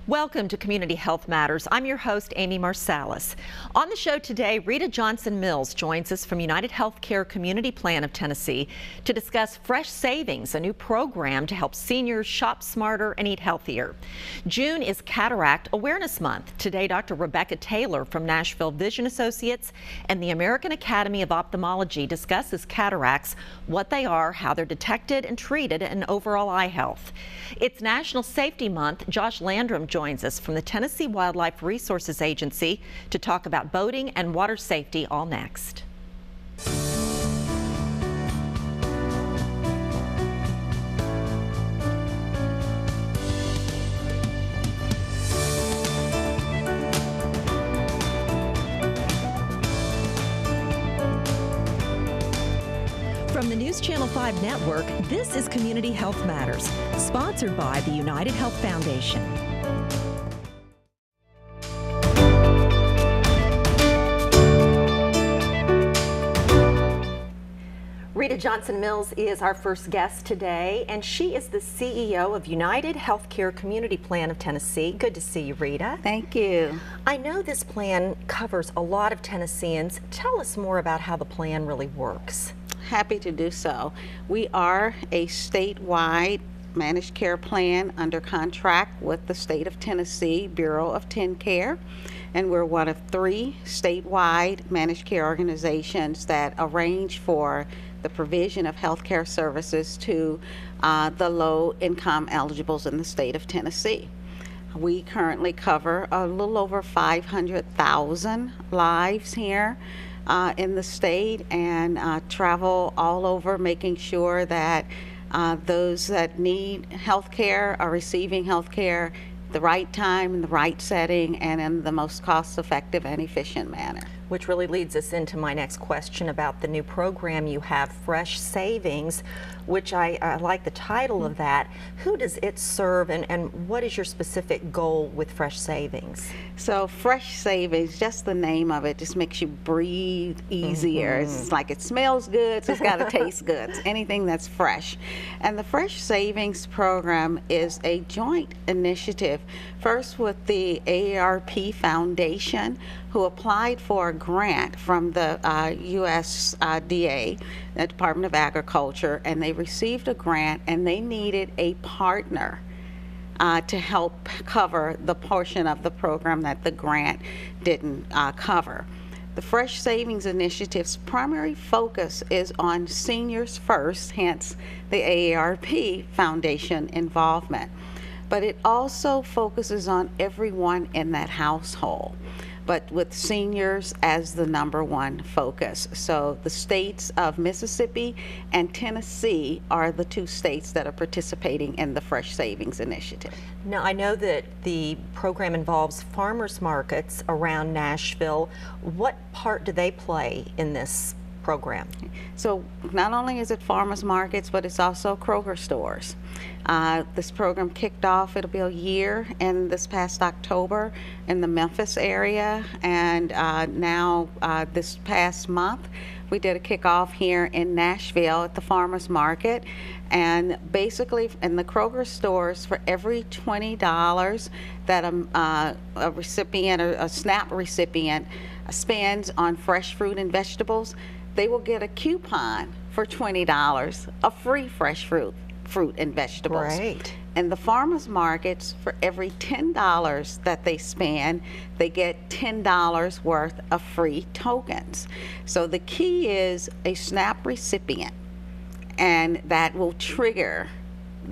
Welcome to Community Health Matters. I'm your host, Amy Marsalis. On the show today, Rita Johnson-Mills joins us from UnitedHealthcare Community Plan of Tennessee to discuss Fresh Savings, a new program to help seniors shop smarter and eat healthier. June is Cataract Awareness Month. Today, Dr. Rebecca Taylor from Nashville Vision Associates and the American Academy of Ophthalmology discusses cataracts, what they are, how they're detected and treated, and overall eye health. It's National Safety Month. Josh Landrum joins us from the Tennessee Wildlife Resources Agency to talk about boating and water safety. All next. From the News Channel 5 network, this is Community Health Matters, sponsored by the United Health Foundation. Rita Johnson-Mills is our first guest today, and she is the CEO of UnitedHealthcare Community Plan of Tennessee. Good to see you, Rita. Thank you. I know this plan covers a lot of Tennesseans. Tell us more about how the plan really works. Happy to do so. We are a statewide managed care plan under contract with the state of Tennessee Bureau of TennCare, and we're one of 3 statewide managed care organizations that arrange for the provision of healthcare services to the low-income eligibles in the state of Tennessee. We currently cover a little over 500,000 lives here in the state, and travel all over, making sure that those that need health care are receiving health care the right time, in the right setting, and in the most cost-effective and efficient manner. Which really leads us into my next question about the new program you have, Fresh Savings, which I like the title of that. Who does it serve, and what is your specific goal with Fresh Savings? So Fresh Savings, just the name of it, just makes you breathe easier. It's like it smells good, so it's got to taste good. It's anything that's fresh. And the Fresh Savings program is a joint initiative, first with the AARP Foundation, who applied for a grant from the USDA, the Department of Agriculture, and they received a grant, and they needed a partner to help cover the portion of the program that the grant didn't cover. The Fresh Savings Initiative's primary focus is on seniors first, hence the AARP Foundation involvement. But it also focuses on everyone in that household, but with seniors as the #1 focus. So the states of Mississippi and Tennessee are the 2 states that are participating in the Fresh Savings Initiative. Now, I know that the program involves farmers markets around Nashville. What part do they play in this program? So not only is it farmers markets, but it's also Kroger stores. This program kicked off, it'll be a year, in this past October in the Memphis area, and now this past month we did a kickoff here in Nashville at the farmers market. And basically in the Kroger stores, for every $20 that a recipient or a SNAP recipient spends on fresh fruit and vegetables, they will get a coupon for $20 of free fresh fruit and vegetables. Right. And the farmers markets, for every $10 that they spend, they get $10 worth of free tokens. So the key is a SNAP recipient, and that will trigger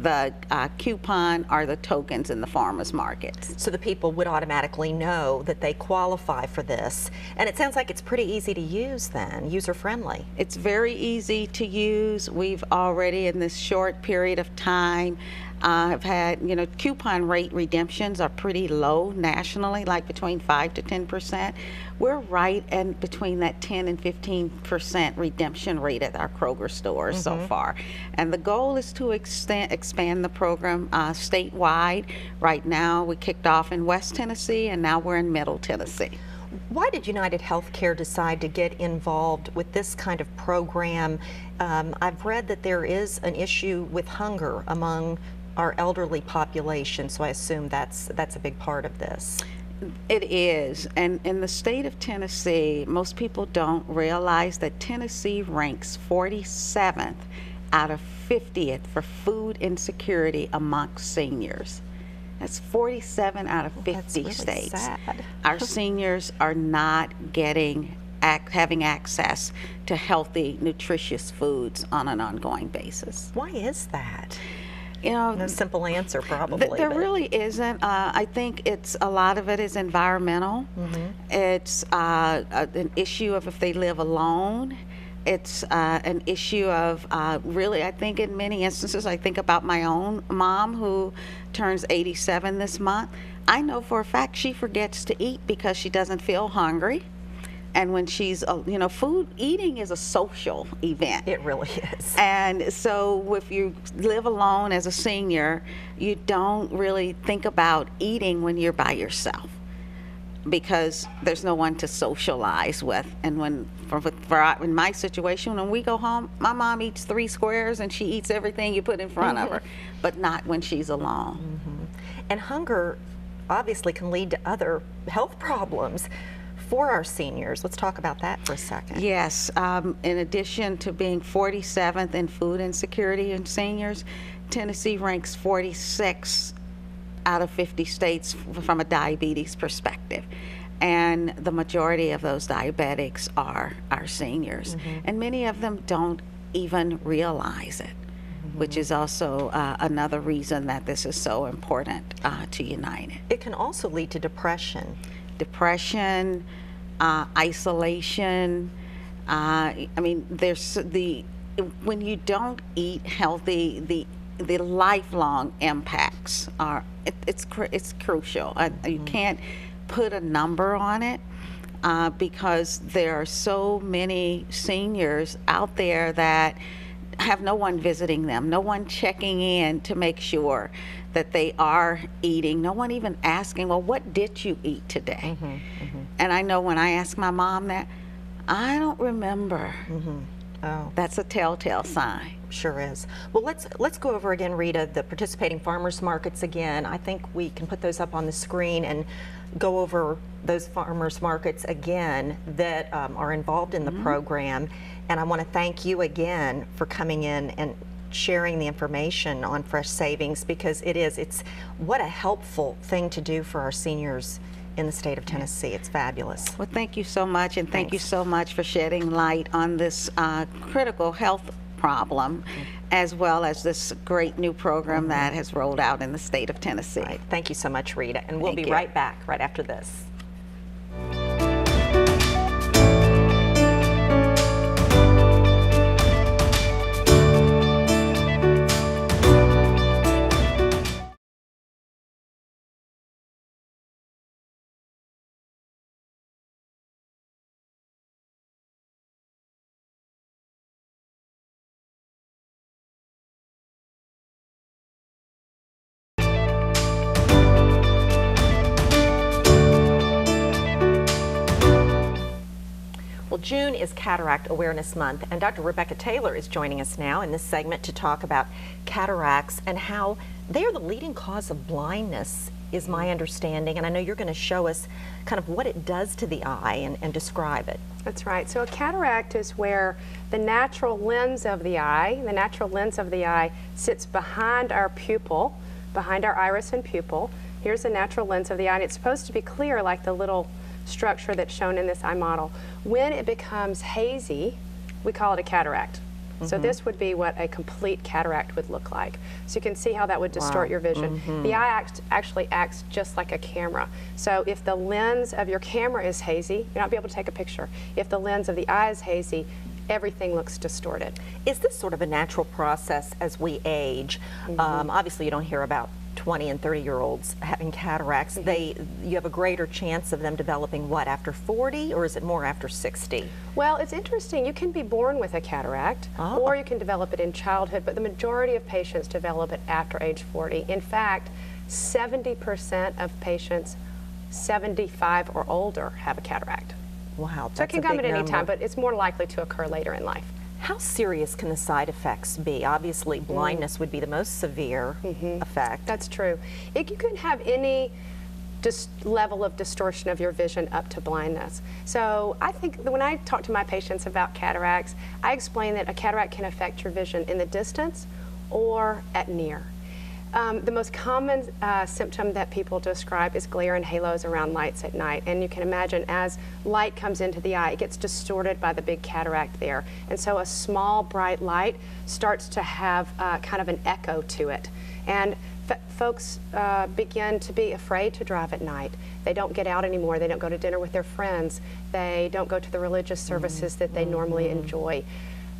the coupon or the tokens in the farmers markets. So the people would automatically know that they qualify for this. And it sounds like it's pretty easy to use then, user-friendly. It's very easy to use. We've already, in this short period of time, have had, coupon rate redemptions are pretty low nationally, like between 5 to 10%. We're right in between that 10 and 15% redemption rate at our Kroger stores so far. And the goal is to expand the program statewide. Right now, we kicked off in West Tennessee, and now we're in Middle Tennessee. Why did UnitedHealthcare decide to get involved with this kind of program? I've read that there is an issue with hunger among our elderly population, so I assume that's a big part of this. It is, and in the state of Tennessee, most people don't realize that Tennessee ranks 47th out of 50th for food insecurity amongst seniors. That's 47 out of 50 That's really states. sad. Our seniors are not having access to healthy, nutritious foods on an ongoing basis. Why is that? You know, No simple answer, probably. there but- really isn't. I think a lot of it is environmental. It's an issue of if they live alone. It's an issue of really, I think in many instances, I think about my own mom who turns 87 this month. I know for a fact she forgets to eat because she doesn't feel hungry. And when she's, eating is a social event. It really is. And so if you live alone as a senior, you don't really think about eating when you're by yourself because there's no one to socialize with. And in my situation, when we go home, my mom eats 3 squares and she eats everything you put in front of her, but not when she's alone. And hunger obviously can lead to other health problems for our seniors. Let's talk about that for a second. Yes, in addition to being 47th in food insecurity in seniors, Tennessee ranks 46 out of 50 states from a diabetes perspective. And the majority of those diabetics are our seniors. And many of them don't even realize it, which is also another reason that this is so important to United. It can also lead to depression. Depression, isolation. When you don't eat healthy, the lifelong impacts are it's crucial. You can't put a number on it because there are so many seniors out there that have no one visiting them, no one checking in to make sure that they are eating, no one even asking, well, what did you eat today? And I know when I ask my mom that, I don't remember. Oh, That's a telltale sign. sure is. Well, let's go over again, Rita, the participating farmers markets again. I think we can put those up on the screen and go over those farmers markets again that are involved in the program. And I want to thank you again for coming in and sharing the information on Fresh Savings, because it's what a helpful thing to do for our seniors in the state of Tennessee. It's fabulous. Well, thank you so much, and thank you Thanks. so much for shedding light on this critical health problem, as well as this great new program that has rolled out in the state of Tennessee. Right. Thank you so much, Rita. And we'll Thank be you. right back right after this. Well, June is Cataract Awareness Month, and Dr. Rebecca Taylor is joining us now in this segment to talk about cataracts and how they are the leading cause of blindness, is my understanding. And I know you're going to show us kind of what it does to the eye and describe it. That's right. So a cataract is where the natural lens of the eye, sits behind our pupil, behind our iris and pupil. Here's the natural lens of the eye, and it's supposed to be clear like the little structure that's shown in this eye model. When it becomes hazy, we call it a cataract. So this would be what a complete cataract would look like. So you can see how that would distort your vision. The eye actually acts just like a camera. So if the lens of your camera is hazy, you'll not be able to take a picture. If the lens of the eye is hazy, everything looks distorted. Is this sort of a natural process as we age? Obviously, you don't hear about 20 and 30-year-olds having cataracts. You have a greater chance of them developing what, after 40, or is it more after 60? Well, it's interesting. You can be born with a cataract, or you can develop it in childhood, but the majority of patients develop it after age 40. In fact, 70% of patients 75 or older have a cataract. Wow, So it can come at any time, but it's more likely to occur later in life. How serious can the side effects be? Obviously, blindness would be the most severe effect. That's true. You can have any level of distortion of your vision up to blindness. So I think that when I talk to my patients about cataracts, I explain that a cataract can affect your vision in the distance or at near. The most common symptom that people describe is glare and halos around lights at night. And you can imagine as light comes into the eye, it gets distorted by the big cataract there. And so a small bright light starts to have kind of an echo to it. And folks begin to be afraid to drive at night. They don't get out anymore. They don't go to dinner with their friends. They don't go to the religious services that they normally enjoy.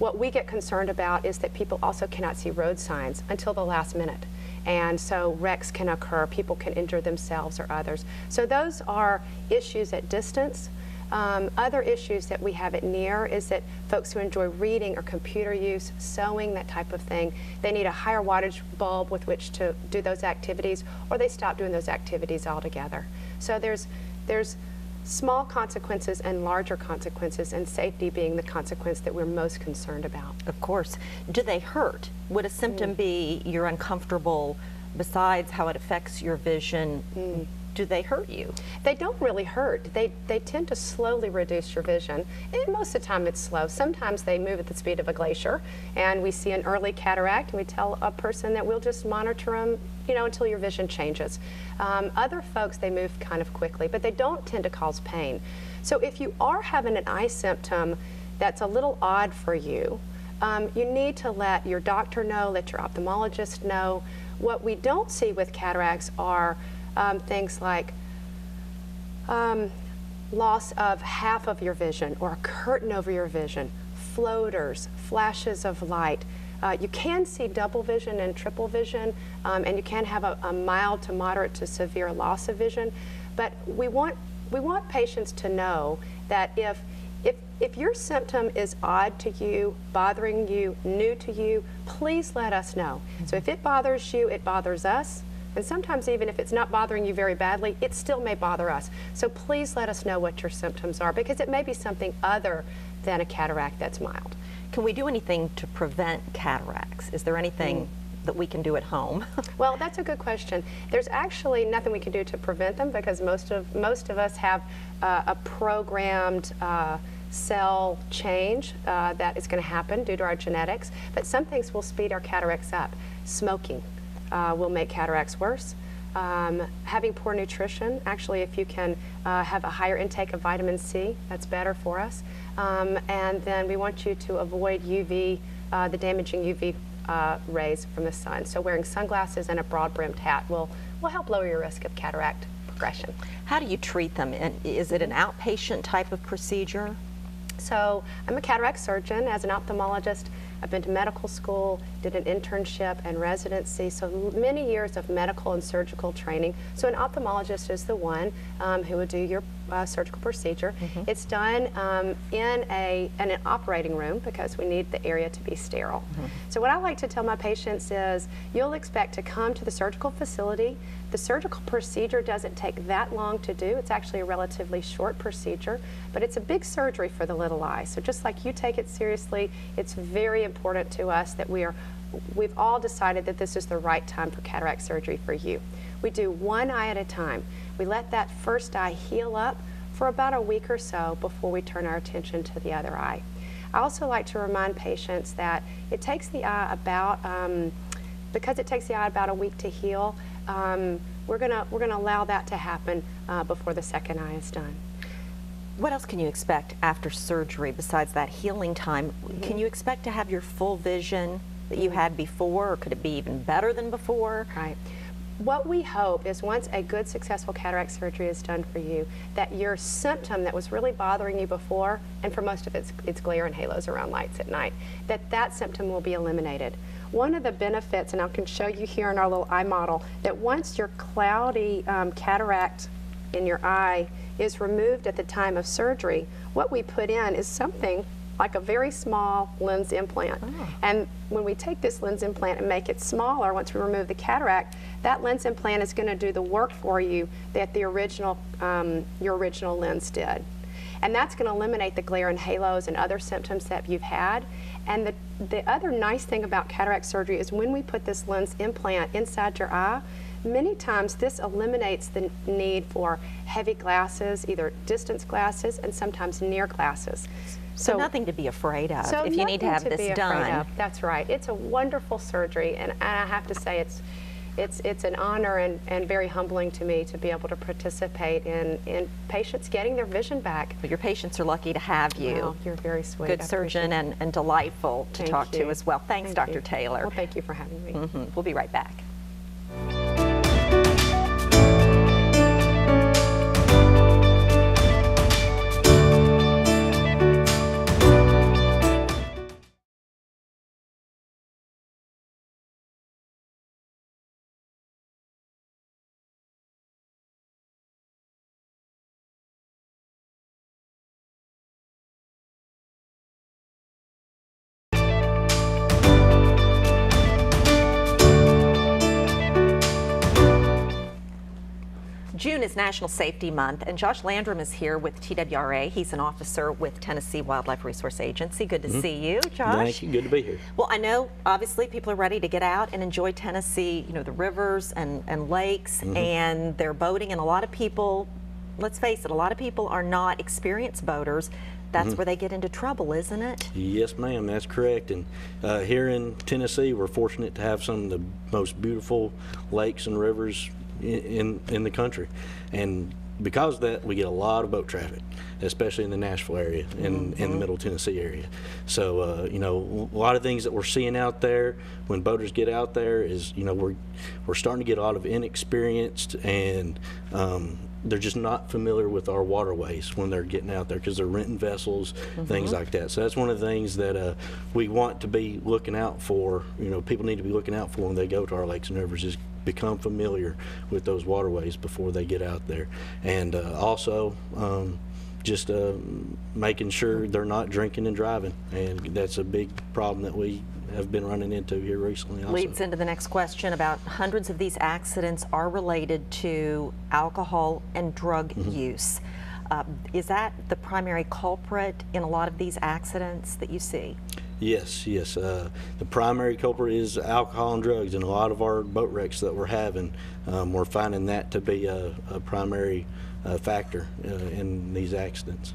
What we get concerned about is that people also cannot see road signs until the last minute. And so wrecks can occur, people can injure themselves or others. So those are issues at distance. Other issues that we have at near is that folks who enjoy reading or computer use, sewing, that type of thing, they need a higher wattage bulb with which to do those activities, or they stop doing those activities altogether. So there's small consequences and larger consequences, and safety being the consequence that we're most concerned about. Of course. Do they hurt? Would a symptom be you're uncomfortable besides how it affects your vision? Do they hurt you? They don't really hurt. They tend to slowly reduce your vision. And most of the time it's slow. Sometimes they move at the speed of a glacier, and we see an early cataract, and we tell a person that we'll just monitor them, until your vision changes. Other folks, they move kind of quickly, but they don't tend to cause pain. So if you are having an eye symptom that's a little odd for you, you need to let your doctor know, let your ophthalmologist know. What we don't see with cataracts are things like loss of half of your vision or a curtain over your vision, floaters, flashes of light. You can see double vision and triple vision, and you can have a mild to moderate to severe loss of vision. But we want patients to know that if your symptom is odd to you, bothering you, new to you, please let us know. So if it bothers you, it bothers us. And sometimes even if it's not bothering you very badly, it still may bother us. So please let us know what your symptoms are, because it may be something other than a cataract that's mild. Can we do anything to prevent cataracts? Is there anything that we can do at home? Well, that's a good question. There's actually nothing we can do to prevent them, because most of us have a programmed cell change that is going to happen due to our genetics. But some things will speed our cataracts up. Smoking will make cataracts worse. Having poor nutrition, actually, if you can have a higher intake of vitamin C, that's better for us. And then we want you to avoid UV, the damaging UV rays from the sun. So wearing sunglasses and a broad-brimmed hat will help lower your risk of cataract progression. How do you treat them? And is it an outpatient type of procedure? So I'm a cataract surgeon. As an ophthalmologist, I've been to medical school, did an internship and residency, so many years of medical and surgical training. So an ophthalmologist is the one who would do your surgical procedure. It's done in an operating room, because we need the area to be sterile. So what I like to tell my patients is, you'll expect to come to the surgical facility. The surgical procedure doesn't take that long to do. It's actually a relatively short procedure, but it's a big surgery for the little eye. So just like you take it seriously, it's very important to us that we've all decided that this is the right time for cataract surgery for you. We do one eye at a time. We let that first eye heal up for about a week or so before we turn our attention to the other eye. I also like to remind patients that it takes the eye about, because it takes the eye about a week to heal, we're gonna allow that to happen before the second eye is done. What else can you expect after surgery besides that healing time? Can you expect to have your full vision that you had before, or could it be even better than before? Right. What we hope is, once a good, successful cataract surgery is done for you, that your symptom that was really bothering you before, and for most of it's glare and halos around lights at night, that symptom will be eliminated. One of the benefits, and I can show you here in our little eye model, that once your cloudy cataract in your eye is removed at the time of surgery, what we put in is something like a very small lens implant. And when we take this lens implant and make it smaller, once we remove the cataract, that lens implant is going to do the work for you that the original, your original lens did. And that's going to eliminate the glare and halos and other symptoms that you've had. And the other nice thing about cataract surgery is when we put this lens implant inside your eye, many times this eliminates the need for heavy glasses, either distance glasses and sometimes near glasses. So nothing to be afraid of if you need to have this done. That's right. It's a wonderful surgery, and I have to say it's an honor and very humbling to me to be able to participate in patients getting their vision back. Well, your patients are lucky to have you. Well, you're very sweet. Good surgeon and delightful to talk to as well. Thanks, Dr. Taylor. Well, thank you for having me. We'll be right back. June is National Safety Month, and Josh Landrum is here with TWRA. He's an officer with Tennessee Wildlife Resource Agency. Good to see you, Josh. Thank you. Good to be here. Well, I know obviously people are ready to get out and enjoy Tennessee, you know, the rivers and lakes, and they're boating, and a lot of people, let's face it, a lot of people are not experienced boaters. That's where they get into trouble, isn't it? Yes, ma'am, that's correct. And here in Tennessee, we're fortunate to have some of the most beautiful lakes and rivers in the country, and because of that, we get a lot of boat traffic, especially in the Nashville area and in the Middle Tennessee area. So you know, a lot of things that we're seeing out there when boaters get out there is, you know, we're starting to get a lot of inexperienced, and they're just not familiar with our waterways when they're getting out there because they're renting vessels, things like that. So that's one of the things that we want to be looking out for. You know, people need to be looking out for when they go to our lakes and rivers, is become familiar with those waterways before they get out there, and also just making sure they're not drinking and driving, and that's a big problem that we have been running into here recently also. Leads into the next question. About hundreds of these accidents are related to alcohol and drug use. Is that the primary culprit in a lot of these accidents that you see? Yes, yes. The primary culprit is alcohol and drugs, and a lot of our boat wrecks that we're having, we're finding that to be a primary factor in these accidents.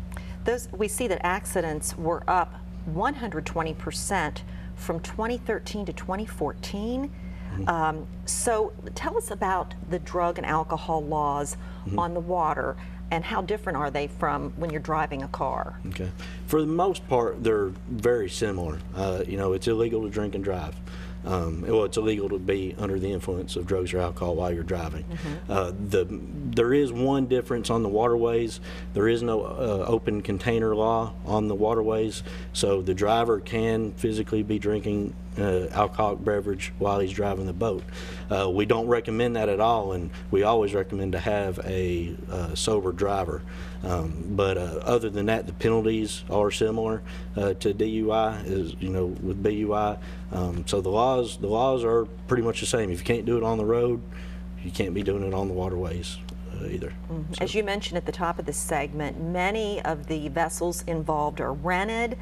We see that accidents were up 120% from 2013 to 2014. So tell us about the drug and alcohol laws on the water, and how different are they from when you're driving a car? Okay. For the most part, they're very similar. You know, it's illegal to drink and drive. Well, it's illegal to be under the influence of drugs or alcohol while you're driving. There is one difference on the waterways. There is no open container law on the waterways, so the driver can physically be drinking alcoholic beverage while he's driving the boat. We don't recommend that at all, and we always recommend to have a sober driver. But other than that, the penalties are similar to DUI, is, you know, with BUI. So the laws are pretty much the same. If you can't do it on the road, you can't be doing it on the waterways either. So. As you mentioned at the top of this segment, many of the vessels involved are rented,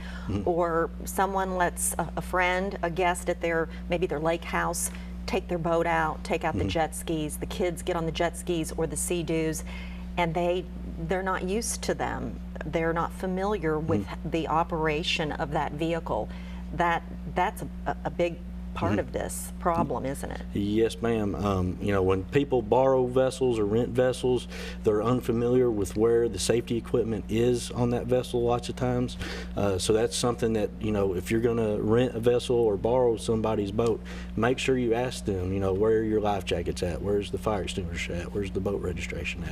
or someone lets a friend, a guest at maybe their lake house, take their boat out, take out the jet skis. The kids get on the jet skis or the Sea-Doos, and they're not used to them. They're not familiar with the operation of that vehicle. That's a big part of this problem, isn't it? Yes, ma'am. You know, when people borrow vessels or rent vessels, they're unfamiliar with where the safety equipment is on that vessel lots of times. So that's something that, you know, if you're going to rent a vessel or borrow somebody's boat, make sure you ask them, you know, where are your life jackets at? Where's the fire extinguisher at? Where's the boat registration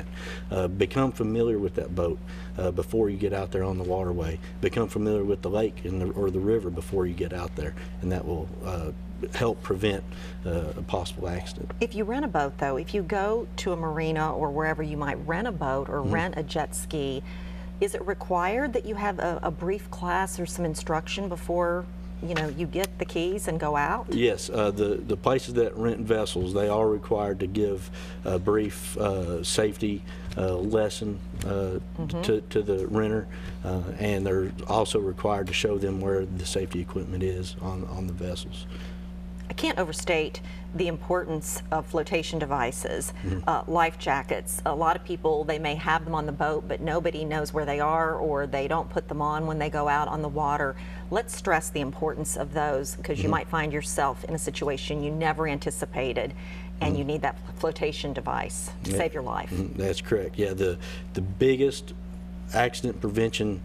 at? Become familiar with that boat before you get out there on the waterway. Become familiar with the lake or the river before you get out there, and that will help prevent a possible accident. If you rent a boat, though, if you go to a marina or wherever you might rent a boat or rent a jet ski, is it required that you have a brief class or some instruction before you get the keys and go out? Yes, the places that rent vessels, they are required to give a brief safety lesson to the renter, and they're also required to show them where the safety equipment is on the vessels. I can't overstate the importance of flotation devices, life jackets. A lot of people, they may have them on the boat, but nobody knows where they are, or they don't put them on when they go out on the water. Let's stress the importance of those, because you might find yourself in a situation you never anticipated, and you need that flotation device to save your life. That's correct. Yeah, the biggest accident prevention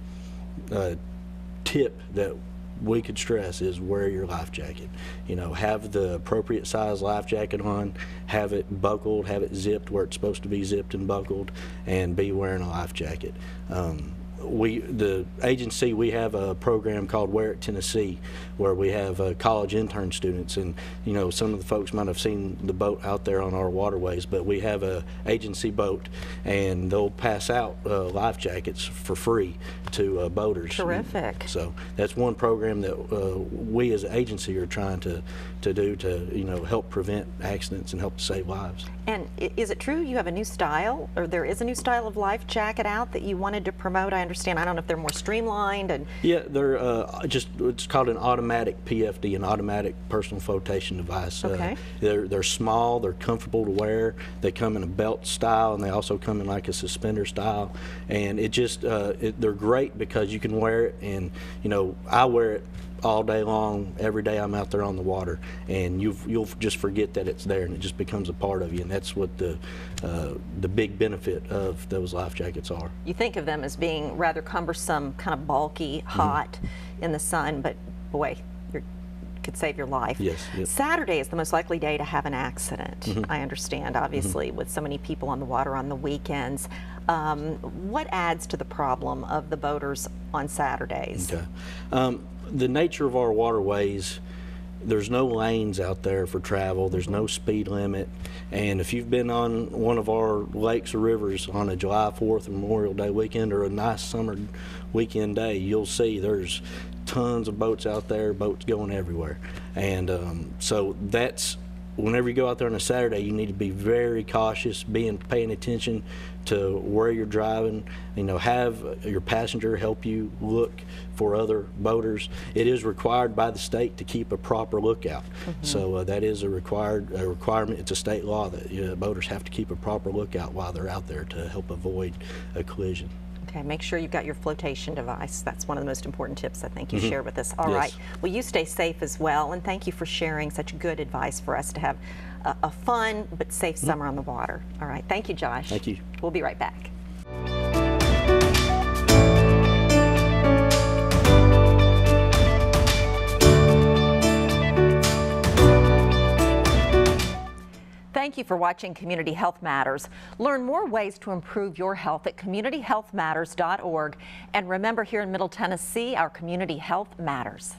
tip that we could stress is wear your life jacket. Have the appropriate size life jacket on, have it buckled, have it zipped where it's supposed to be zipped and buckled, and be wearing a life jacket. The agency, we have a program called Wear It Tennessee, where we have college intern students, and some of the folks might have seen the boat out there on our waterways, but we have a agency boat, and they'll pass out life jackets for free to boaters. Terrific. So that's one program that we as an agency are trying to do to help prevent accidents and help to save lives. And is it true you have a new style, or there is a new style of life jacket out that you wanted to promote? I understand. I don't know if they're more streamlined. And yeah, they're it's called an automatic PFD, an automatic personal flotation device. Okay. They're small, they're comfortable to wear. They come in a belt style, and they also come in like a suspender style. And they're great because you can wear it, and I wear it all day long, every day I'm out there on the water, and you'll just forget that it's there, and it just becomes a part of you, and that's what the big benefit of those life jackets are. You think of them as being rather cumbersome, kind of bulky, hot in the sun, but boy, could save your life. Yes. Yep. Saturday is the most likely day to have an accident. I understand, obviously, with so many people on the water on the weekends. What adds to the problem of the boaters on Saturdays? Okay. The nature of our waterways, there's no lanes out there for travel, there's no speed limit, and if you've been on one of our lakes or rivers on a July 4th or Memorial Day weekend, or a nice summer weekend day, you'll see there's tons of boats out there, boats going everywhere. And so that's, whenever you go out there on a Saturday, you need to be very cautious, paying attention to where you're driving. Have your passenger help you look for other boaters. It is required by the state to keep a proper lookout. So that is a requirement. It's a state law that boaters have to keep a proper lookout while they're out there to help avoid a collision. Okay, make sure you've got your flotation device. That's one of the most important tips I think you shared with us. All right. Well, you stay safe as well, and thank you for sharing such good advice for us to have a fun but safe summer on the water. All right. Thank you, Josh. Thank you. We'll be right back. Thank you for watching Community Health Matters. Learn more ways to improve your health at communityhealthmatters.org. And remember, here in Middle Tennessee, our community health matters.